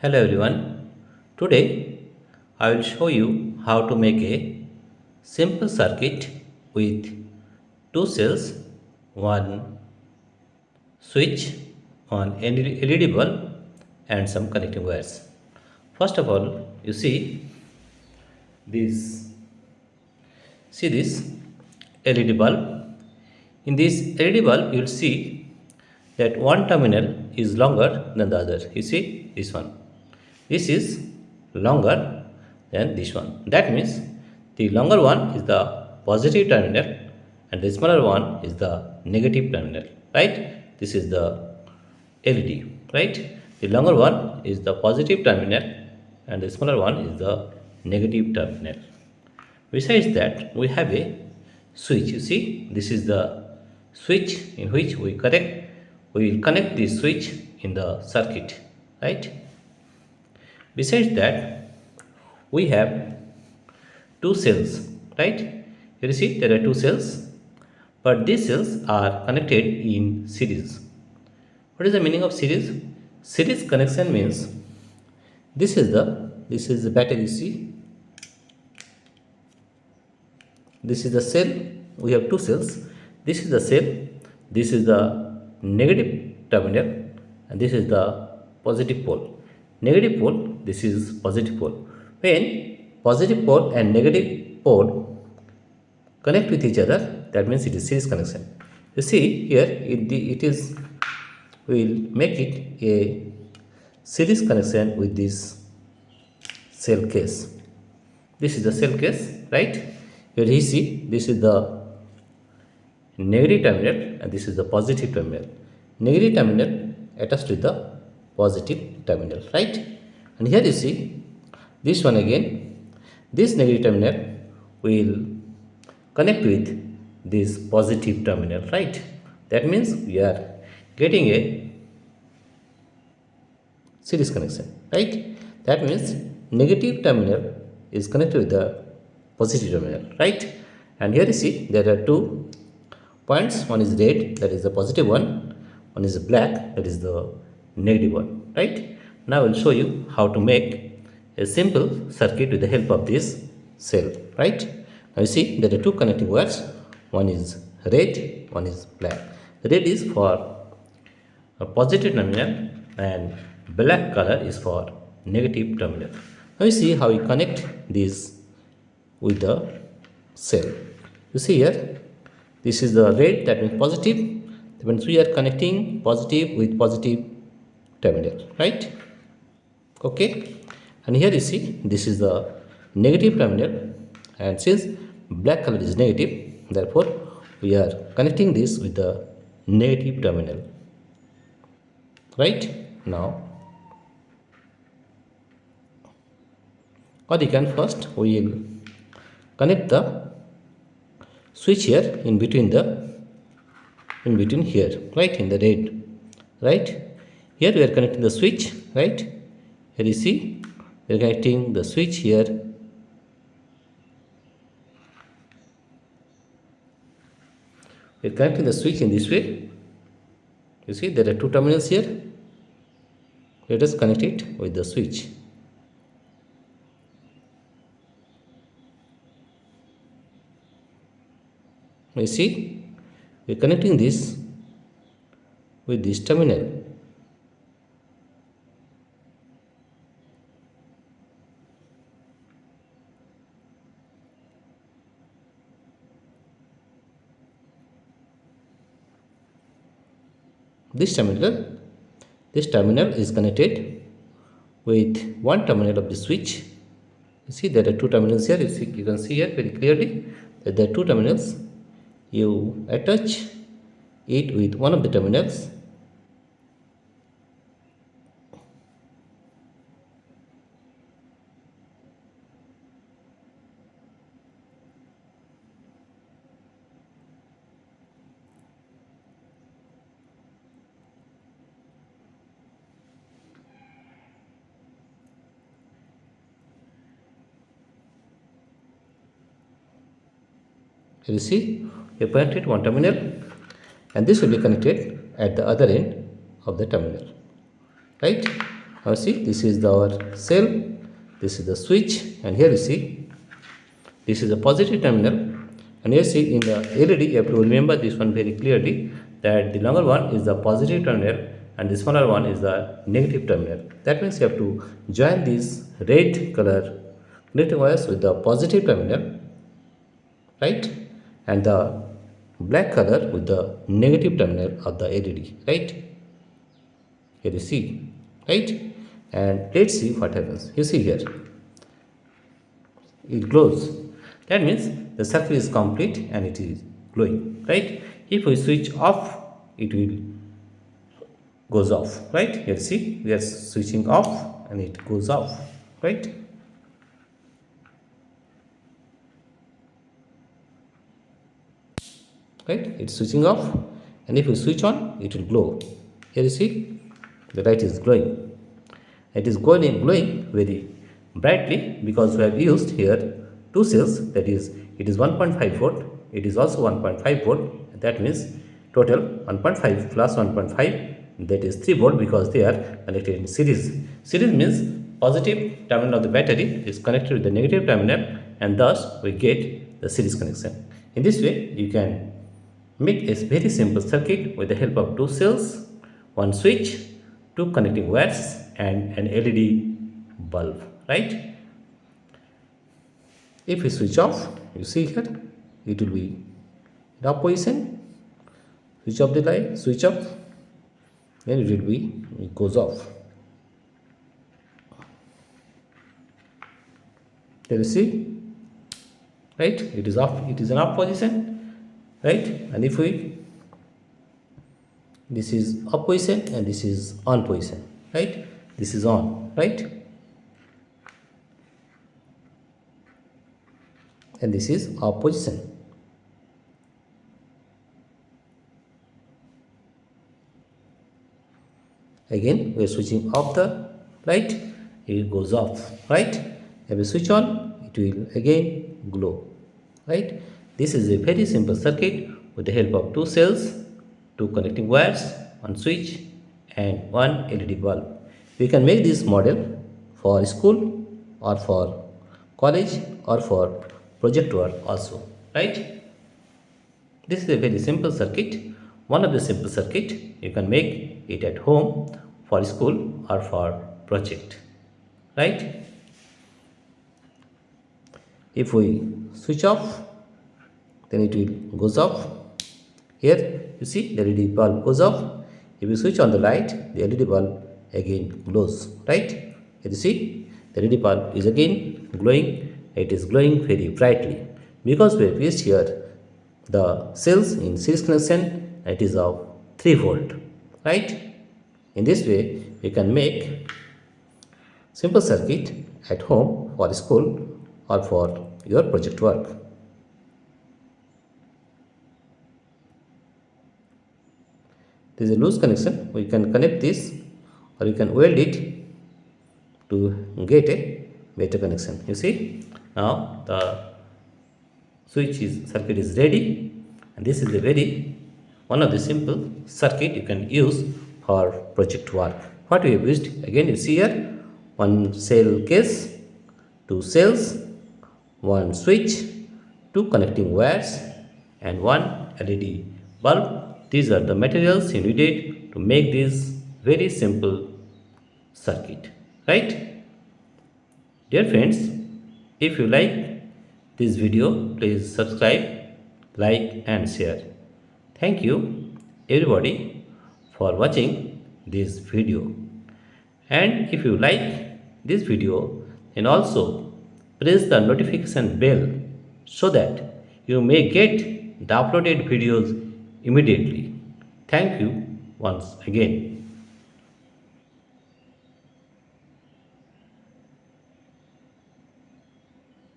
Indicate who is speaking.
Speaker 1: Hello everyone. Today I will show you how to make a simple circuit with two cells, one switch, one LED bulb and some connecting wires. First of all, you this see this LED bulb. In this LED bulb you will see that one terminal is longer than the other. You see this one. This is longer than this one. That means the longer one is the positive terminal and the smaller one is the negative terminal, right? This is the LED, right? The longer one is the positive terminal and the smaller one is the negative terminal. Besides that, we have a switch. You see, this is the switch in which we will connect this switch in the circuit, right? Besides that, we have two cells, right? Here you see there are two cells, but these cells are connected in series. What is the meaning of series? Series connection means this is the battery. You see, this is the cell. We have two cells. This is the cell. This is the negative terminal, and this is the positive pole. Negative pole. This is positive pole. When positive pole and negative pole connect with each other, that means it is series connection. You see here, it is. We will make it a series connection with this cell case. This is the cell case, right? Here you see this is the negative terminal and this is the positive terminal. Negative terminal attached to the positive terminal, right? And here you see this one again. This negative terminal will connect with this positive terminal, right? That means we are getting a series connection, right? That means negative terminal is connected with the positive terminal, right? And here you see there are two points. One is red, that is the positive one. One is black, that is the negative one, right? Now I will show you how to make a simple circuit with the help of this cell, right? Now you see there are two connecting wires. One is red, one is black. Red is for a positive terminal and black color is for negative terminal. Now you see how we connect these with the cell. You see here, this is the red, that means positive. That means we are connecting positive with positive terminal, right? Okay. And here you see this is the negative terminal, and since black color is negative, therefore we are connecting this with the negative terminal, right? Now, or you can first we will connect the switch here in between here, right, in the red, right? Here we are connecting the switch, right? Here you see we are connecting the switch here. We are connecting the switch in this way. You see there are two terminals here. Let us connect it with the switch. You see, we are connecting this with this terminal. This terminal is connected with one terminal of the switch. You see there are two terminals here. You can see here very clearly that there are two terminals. You attach it with one of the terminals. You see, you connected one terminal and this will be connected at the other end of the terminal, right? Now see, this is our cell, this is the switch, and here you see this is a positive terminal. And here see in the LED, you have to remember this one very clearly, that the longer one is the positive terminal and the smaller one is the negative terminal. That means you have to join these red color connecting wires with the positive terminal, right, and the black color with the negative terminal of the LED, right. Here you see, right, and let's see what happens. You see here, it glows. That means the circuit is complete and it is glowing, right. If we switch off, it will goes off, right. Here see, we are switching off and it goes off, right. Right, it's switching off, and if you switch on, it will glow. Here you see, the light is glowing. It is glowing very brightly because we have used here two cells, that is, it is 1.5 volt, it is also 1.5 volt. That means total 1.5 plus 1.5, that is 3 volt, because they are connected in series. Series means positive terminal of the battery is connected with the negative terminal, and thus we get the series connection. In this way, you can make a very simple circuit with the help of two cells, one switch, two connecting wires, and an LED bulb, right. If we switch off, you see here, it will be in off position. Switch off the light, switch off, then it goes off. There you see, right, it is off, it is in off position, right. And if we, this is off position and this is on position, right, this is on, right, and this is off position. Again, we are switching off the light, it goes off, right. If we switch on, it will again glow, right. This is a very simple circuit with the help of two cells, two connecting wires, one switch, and one LED bulb. We can make this model for school or for college or for project work also, right. This is a very simple circuit, one of the simple circuit. You can make it at home, for school or for project, right. If we switch off, then it will goes off. Here you see the LED bulb goes off. If you switch on the light, the LED bulb again glows, right. Here you see the LED bulb is again glowing. It is glowing very brightly because we have used here the cells in series connection. It is of 3 volt, right. In this way, we can make simple circuit at home, for school or for your project work. There is a loose connection. We can connect this or you can weld it to get a better connection. You see, now the circuit is ready, and this is a very one of the simple circuit you can use for project work. What we have used, again you see here, one cell case, two cells, one switch, two connecting wires, and one LED bulb. These are the materials you needed to make this very simple circuit, right. Dear friends, if you like this video, please subscribe, like and share. Thank you everybody for watching this video. And if you like this video, then also press the notification bell so that you may get the uploaded videos immediately. Thank you once again.